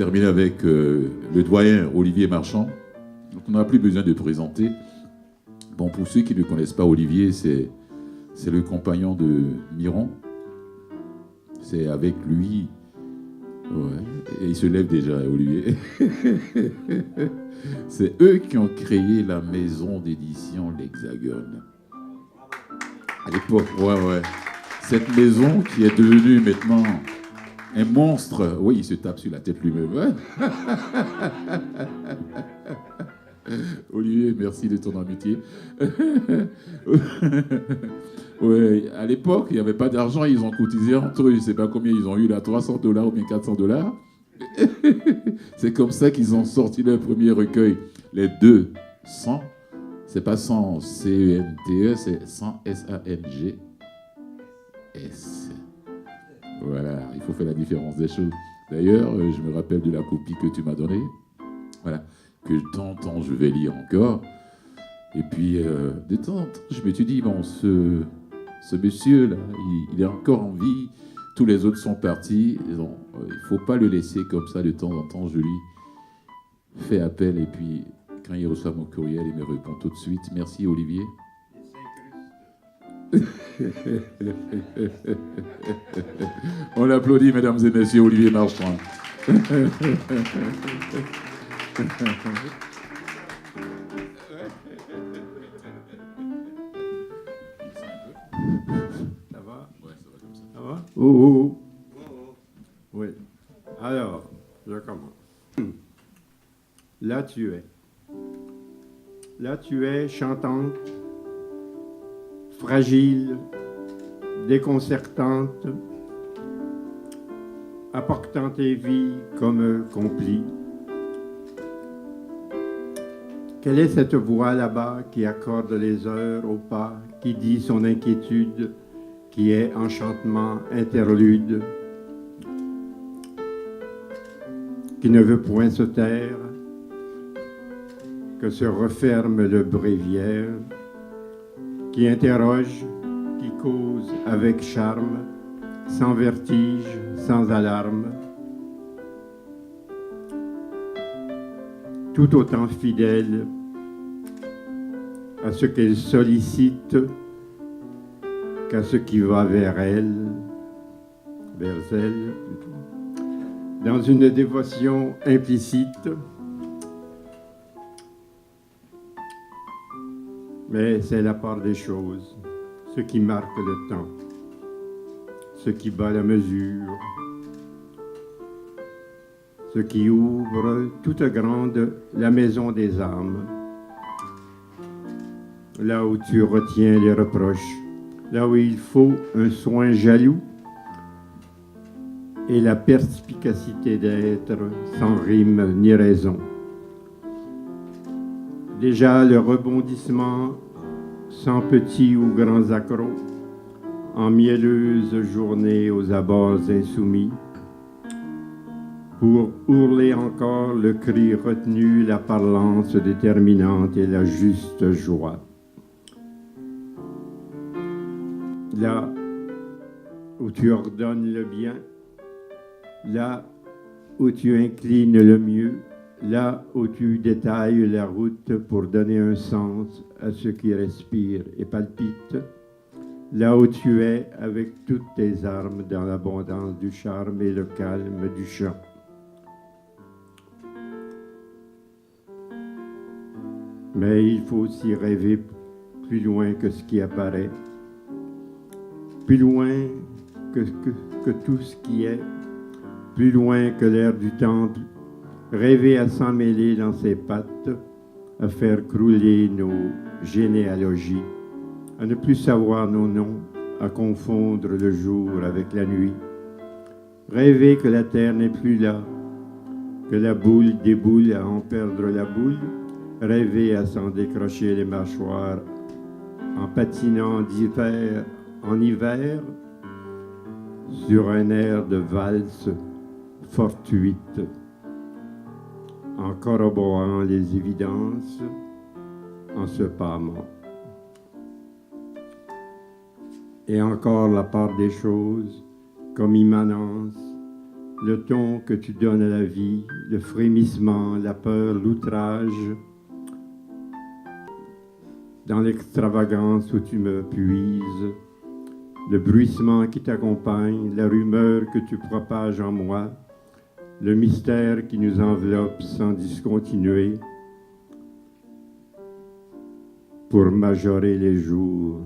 terminer avec le doyen Olivier Marchand. Donc, on n'a plus besoin de présenter. Bon, pour ceux qui ne connaissent pas Olivier, c'est le compagnon de Miron. C'est avec lui. Ouais, et il se lève déjà, Olivier. C'est eux qui ont créé la maison d'édition L'Hexagone. À l'époque, ouais. Cette maison qui est devenue maintenant un monstre. Oui, il se tape sur la tête lui-même. Olivier, merci de ton amitié. Ouais, à l'époque, il n'y avait pas d'argent, ils ont cotisé entre eux. Je ne sais pas combien ils ont eu là, $300 ou bien $400. C'est comme ça qu'ils ont sorti leur premier recueil. Les 200, c'est pas 100 C-E-N-T-E, c'est 100 S-A-N-G-S. Voilà, il faut faire la différence des choses. D'ailleurs, je me rappelle de la copie que tu m'as donnée. Voilà, que de temps en temps, je vais lire encore. Et puis, de temps en temps, je me suis dit, bon, ce monsieur-là, il est encore en vie. Tous les autres sont partis. Donc, il ne faut pas le laisser comme ça. De temps en temps, je lui fais appel. Et puis, quand il reçoit mon courriel, il me répond tout de suite. Merci, Olivier. On l'applaudit, mesdames et messieurs, Olivier Marchand. Ça va? Ouais, ça va comme ça. Ça va? Oh. Oui. Alors, je commence. Là tu es. Là tu es chantante, fragile, déconcertante, apportant tes vies comme complis. Quelle est cette voix là-bas qui accorde les heures au pas, qui dit son inquiétude, qui est enchantement interlude, qui ne veut point se taire, que se referme le bréviaire, qui interroge, qui cause avec charme, sans vertige, sans alarme, tout autant fidèle à ce qu'elle sollicite qu'à ce qui va vers elle plutôt, dans une dévotion implicite, mais c'est la part des choses, ce qui marque le temps, ce qui bat la mesure, ce qui ouvre toute grande la maison des âmes, là où tu retiens les reproches, là où il faut un soin jaloux et la perspicacité d'être sans rime ni raison. Déjà le rebondissement sans petits ou grands accros, en mielleuse journée aux abords insoumis, pour hurler encore le cri retenu, la parlance déterminante et la juste joie. Là où tu ordonnes le bien, là où tu inclines le mieux, là où tu détailles la route pour donner un sens à ce qui respire et palpite, là où tu es avec toutes tes armes dans l'abondance du charme et le calme du chant. Mais il faut aussi rêver plus loin que ce qui apparaît, plus loin que tout ce qui est, plus loin que l'air du temple, rêver à s'en mêler dans ses pattes, à faire crouler nos généalogies, à ne plus savoir nos noms, à confondre le jour avec la nuit, rêver que la terre n'est plus là, que la boule déboule à en perdre la boule, rêver à s'en décrocher les mâchoires en patinant d'hiver en hiver sur un air de valse fortuite, en corroborant les évidences, en se pâmant. Et encore la part des choses, comme immanence, le ton que tu donnes à la vie, le frémissement, la peur, l'outrage, dans l'extravagance où tu me puises, le bruissement qui t'accompagne, la rumeur que tu propages en moi, le mystère qui nous enveloppe sans discontinuer, pour majorer les jours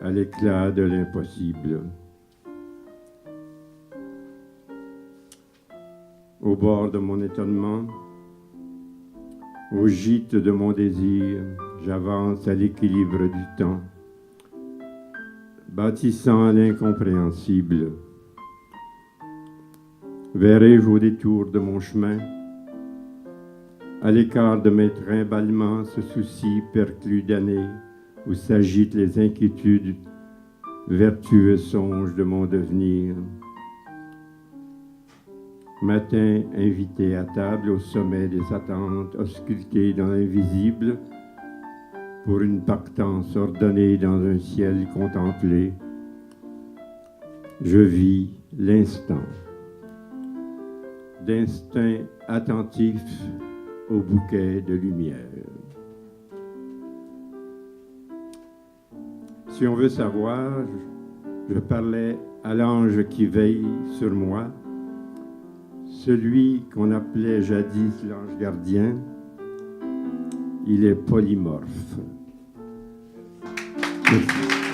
à l'éclat de l'impossible. Au bord de mon étonnement, au gîte de mon désir, j'avance à l'équilibre du temps, bâtissant l'incompréhensible. Verrai-je au détour de mon chemin, à l'écart de mes trimballements, ce souci perclus d'années, où s'agitent les inquiétudes, vertueux songes de mon devenir. Matin invité à table au sommet des attentes, ausculté dans l'invisible, pour une pactance ordonnée dans un ciel contemplé. Je vis l'instant, d'instinct attentif au bouquet de lumière. Si on veut savoir, je parlais à l'ange qui veille sur moi, celui qu'on appelait jadis l'ange gardien. Il est polymorphe. Merci.